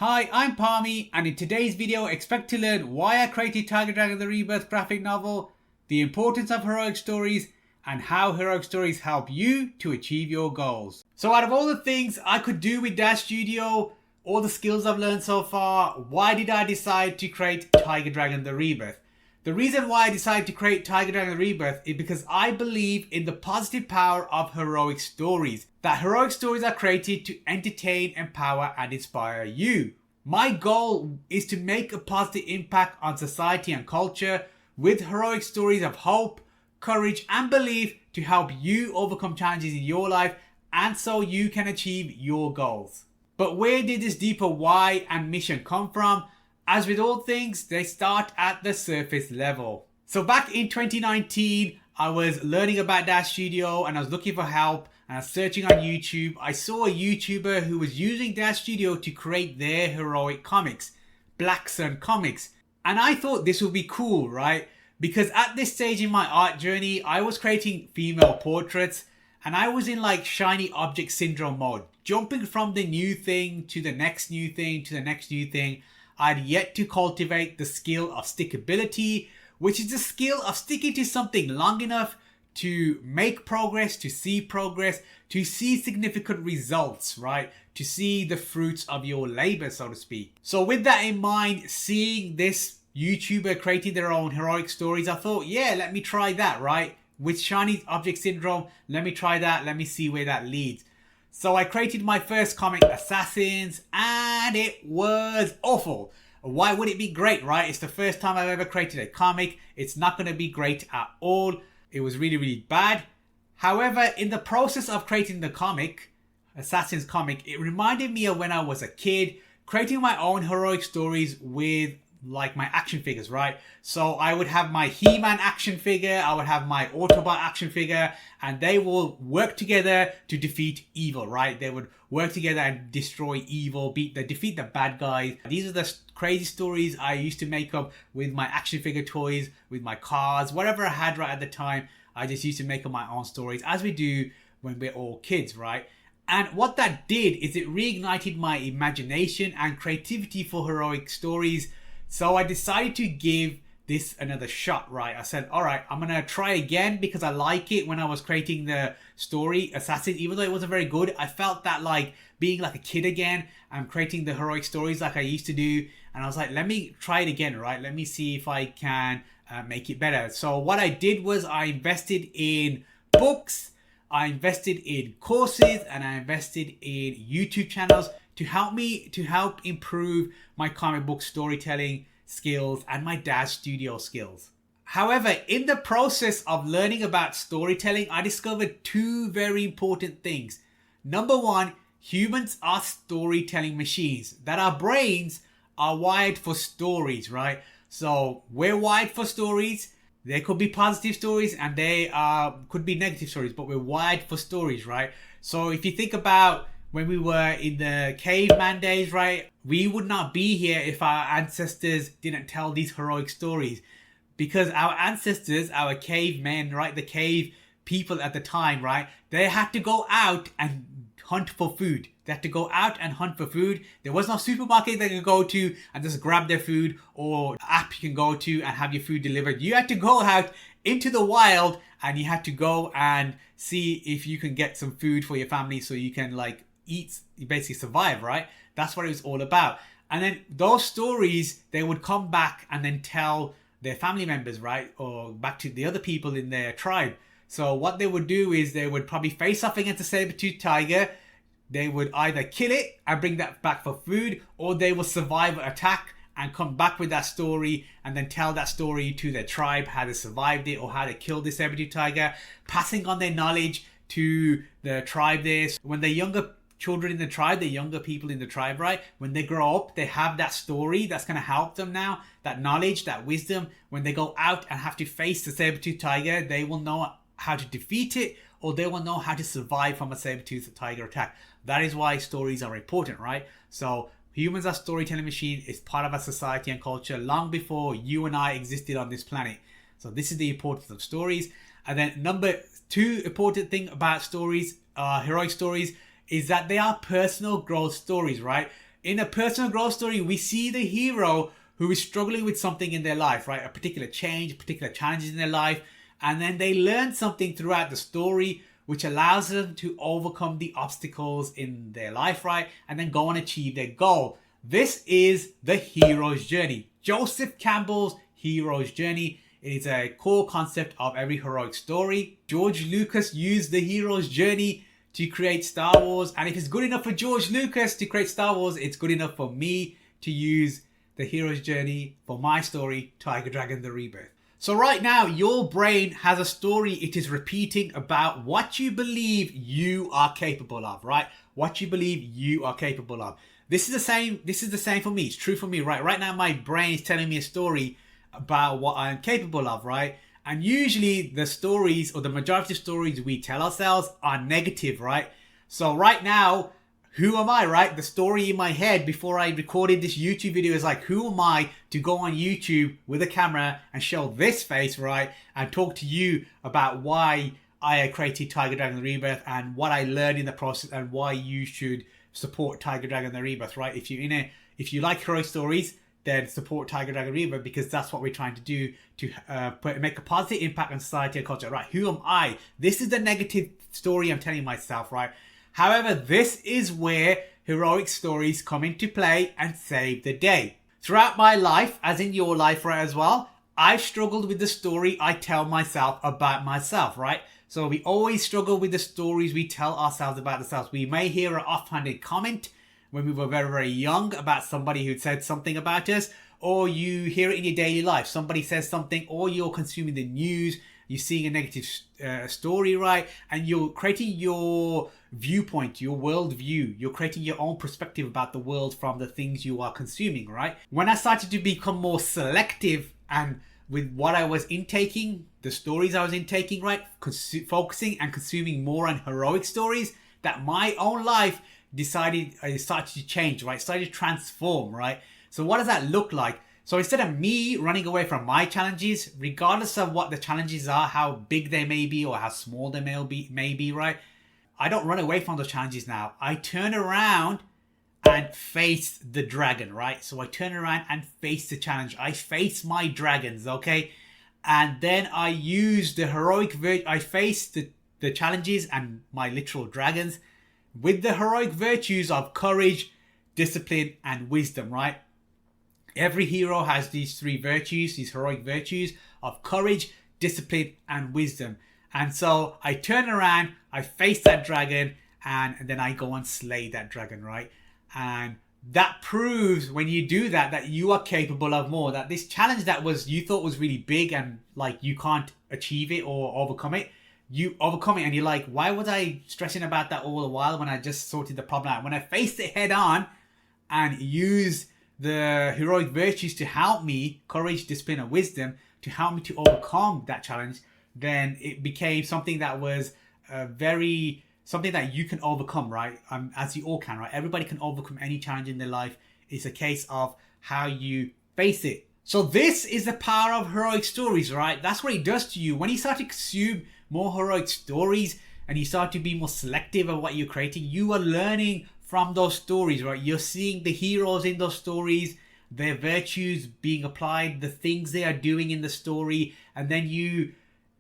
Hi, I'm Parmy, and in today's video expect to learn why I created Tiger Dragon the Rebirth graphic novel, the importance of heroic stories, and how heroic stories help you to achieve your goals. So out of all the things I could do with Dash Studio, all the skills I've learned so far, why did I decide to create Tiger Dragon the Rebirth? The reason why I decided to create Tiger Dragon the Rebirth is because I believe in the positive power of heroic stories. That heroic stories are created to entertain, empower, and inspire you. My goal is to make a positive impact on society and culture with heroic stories of hope, courage, and belief to help you overcome challenges in your life and so you can achieve your goals. But where did this deeper why and mission come from? As with all things, they start at the surface level. So back in 2019, I was learning about Dash Studio and I was looking for help and I was searching on YouTube. I saw a YouTuber who was using Dash Studio to create their heroic comics, Black Sun Comics. And I thought this would be cool, right? Because at this stage in my art journey, I was creating female portraits and I was in like shiny object syndrome mode, jumping from the new thing to the next new thing to the next new thing. I'd yet to cultivate the skill of stickability, which is the skill of sticking to something long enough to make progress, to see significant results, right? To see the fruits of your labor, so to speak. So with that in mind, seeing this YouTuber creating their own heroic stories, I thought, yeah, let me try that, right? With shiny object syndrome, let me try that. Let me see where that leads. So I created my first comic, Assassins, and it was awful. Why would it be great, right? It's the first time I've ever created a comic. It's not going to be great at all. It was really, really bad. However, in the process of creating the comic, Assassins comic, it reminded me of when I was a kid, creating my own heroic stories with like my action figures, right? So I would have my He-Man action figure, I would have my Autobot action figure, and they will work together to defeat evil, right? They would work together and destroy evil, defeat the bad guys. These are the crazy stories I used to make up with my action figure toys, with my cars, whatever I had right at the time. I just used to make up my own stories, as we do when we're all kids, right? And what that did is it reignited my imagination and creativity for heroic stories. So I decided to give this another shot, right? I said, all right, I'm going to try again because I like it. When I was creating the story, Assassin, even though it wasn't very good, I felt that like being like a kid again. I'm creating the heroic stories like I used to do. And I was like, let me try it again, right? Let me see if I can make it better. So what I did was I invested in books, I invested in courses, and I invested in YouTube channels to help improve my comic book storytelling skills and my Dash Studio skills. However, in the process of learning about storytelling, I discovered two very important things. Number one, humans are storytelling machines, that our brains are wired for stories, right? So we're wired for stories. There could be positive stories and they could be negative stories, but we're wired for stories, right? So if you think about when we were in the caveman days, right? We would not be here if our ancestors didn't tell these heroic stories. Because our ancestors, our cavemen, right? The cave people at the time, right? They had to go out and hunt for food. They had to go out and hunt for food. There was no supermarket they could go to and just grab their food, or app you can go to and have your food delivered. You had to go out into the wild and you had to go and see if you can get some food for your family so you can like eat, you basically survive, right? That's what it was all about. And then those stories, they would come back and then tell their family members, right? Or back to the other people in their tribe. So what they would do is they would probably face off against a saber-toothed tiger. They would either kill it and bring that back for food, or they will survive an attack and come back with that story and then tell that story to their tribe, how they survived it or how they killed this saber-toothed tiger, passing on their knowledge to the tribe there. When they're younger children in the tribe, the younger people in the tribe, right? When they grow up, they have that story that's going to help them now, that knowledge, that wisdom. When they go out and have to face the saber-toothed tiger, they will know how to defeat it, or they will know how to survive from a saber-toothed tiger attack. That is why stories are important, right? So humans are storytelling machines. It's part of our society and culture long before you and I existed on this planet. So this is the importance of stories. And then number two important thing about stories, heroic stories, is that they are personal growth stories, right? In a personal growth story, we see the hero who is struggling with something in their life, right? A particular change, particular challenges in their life. And then they learn something throughout the story, which allows them to overcome the obstacles in their life, right? And then go and achieve their goal. This is the hero's journey. Joseph Campbell's hero's journey. It is a core concept of every heroic story. George Lucas used the hero's journey to create Star Wars. And if it's good enough for George Lucas to create Star Wars, it's good enough for me to use the hero's journey for my story, Tiger Dragon The Rebirth. So right now, your brain has a story it is repeating about what you believe you are capable of, right? What you believe you are capable of. This is the same for me. It's true for me, right? Right now, my brain is telling me a story about what I am capable of, right? And usually the stories, or the majority of stories we tell ourselves, are negative, right? So right now, who am I, right? The story in my head before I recorded this YouTube video is like, who am I to go on YouTube with a camera and show this face, right? And talk to you about why I created Tiger Dragon The Rebirth and what I learned in the process and why you should support Tiger Dragon The Rebirth, right? If you like heroic stories, then support Tiger Dragon Rebirth, because that's what we're trying to do to make a positive impact on society and culture, right? Who am I? This is the negative story I'm telling myself, right? However, this is where heroic stories come into play and save the day. Throughout my life, as in your life, right, as well, I've struggled with the story I tell myself about myself, right? So we always struggle with the stories we tell ourselves about ourselves. We may hear an offhanded comment when we were very, very young about somebody who said something about us, or you hear it in your daily life. Somebody says something, or you're consuming the news, you're seeing a negative story, right? And you're creating your viewpoint, your worldview. You're creating your own perspective about the world from the things you are consuming, right? When I started to become more selective and with what I was intaking, the stories I was intaking, right? Focusing and consuming more on heroic stories, that my own life started to change, right? Started to transform, right? So what does that look like? So instead of me running away from my challenges, regardless of what the challenges are, how big they may be or how small they may be, right? I don't run away from those challenges now. I turn around and face the dragon, right? So I turn around and face the challenge. I face my dragons, okay? And then I use the heroic I face the challenges and my literal dragons with the heroic virtues of courage, discipline, and wisdom, right? Every hero has these three virtues, these heroic virtues of courage, discipline, and wisdom. And so I turn around, I face that dragon, and then I go and slay that dragon, right? And that proves, when you do that, that you are capable of more. That this challenge that you thought was really big and like you can't achieve it or overcome it, you overcome it, and you're like, why was I stressing about that all the while when I just sorted the problem out? When I faced it head on and used the heroic virtues to help me, courage, discipline, and wisdom, to help me to overcome that challenge, then it became something that was something that you can overcome, right? As you all can, right? Everybody can overcome any challenge in their life. It's a case of how you face it. So this is the power of heroic stories, right? That's what it does to you. When you start to consume more heroic stories and you start to be more selective of what you're creating, you are learning from those stories, right? You're seeing the heroes in those stories, their virtues being applied, the things they are doing in the story, and then you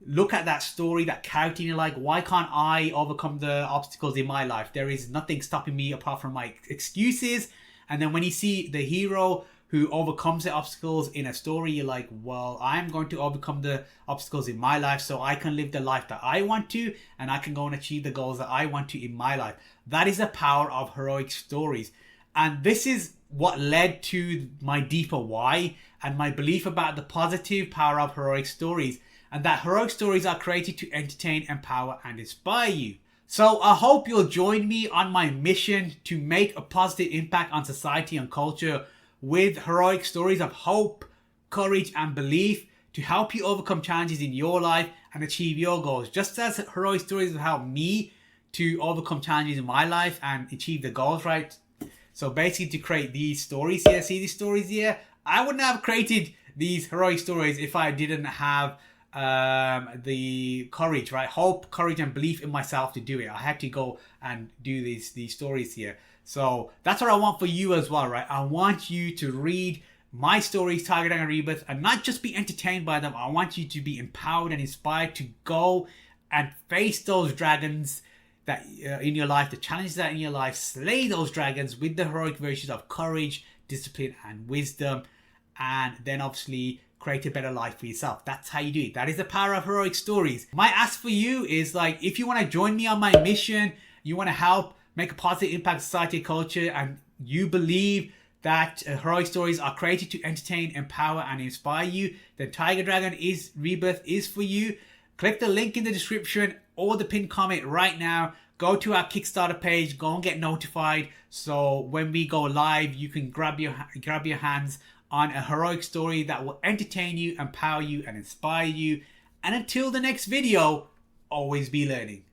look at that story, that character, and you're like, why can't I overcome the obstacles in my life? There is nothing stopping me apart from my excuses. And then when you see the hero who overcomes the obstacles in a story, you're like, well, I'm going to overcome the obstacles in my life so I can live the life that I want to, and I can go and achieve the goals that I want to in my life. That is the power of heroic stories. And this is what led to my deeper why and my belief about the positive power of heroic stories, and that heroic stories are created to entertain, empower, and inspire you. So I hope you'll join me on my mission to make a positive impact on society and culture with heroic stories of hope, courage, and belief to help you overcome challenges in your life and achieve your goals. Just as heroic stories have helped me to overcome challenges in my life and achieve the goals, right? So basically to create these stories here, see these stories here? I wouldn't have created these heroic stories if I didn't have the courage, right? Hope, courage, and belief in myself to do it. I had to go and do these stories here. So that's what I want for you as well, right? I want you to read my stories, Tiger Dragon Rebirth, and not just be entertained by them. I want you to be empowered and inspired to go and face those dragons that in your life, the challenges that in your life, slay those dragons with the heroic virtues of courage, discipline, and wisdom, and then obviously create a better life for yourself. That's how you do it. That is the power of heroic stories. My ask for you is, like, if you want to join me on my mission, you want to help make a positive impact on society and culture, and you believe that heroic stories are created to entertain, empower, and inspire you, then Tiger Dragon Rebirth is for you. Click the link in the description or the pinned comment right now. Go to our Kickstarter page. Go and get notified, so when we go live, you can grab your hands on a heroic story that will entertain you, empower you, and inspire you. And until the next video, always be learning.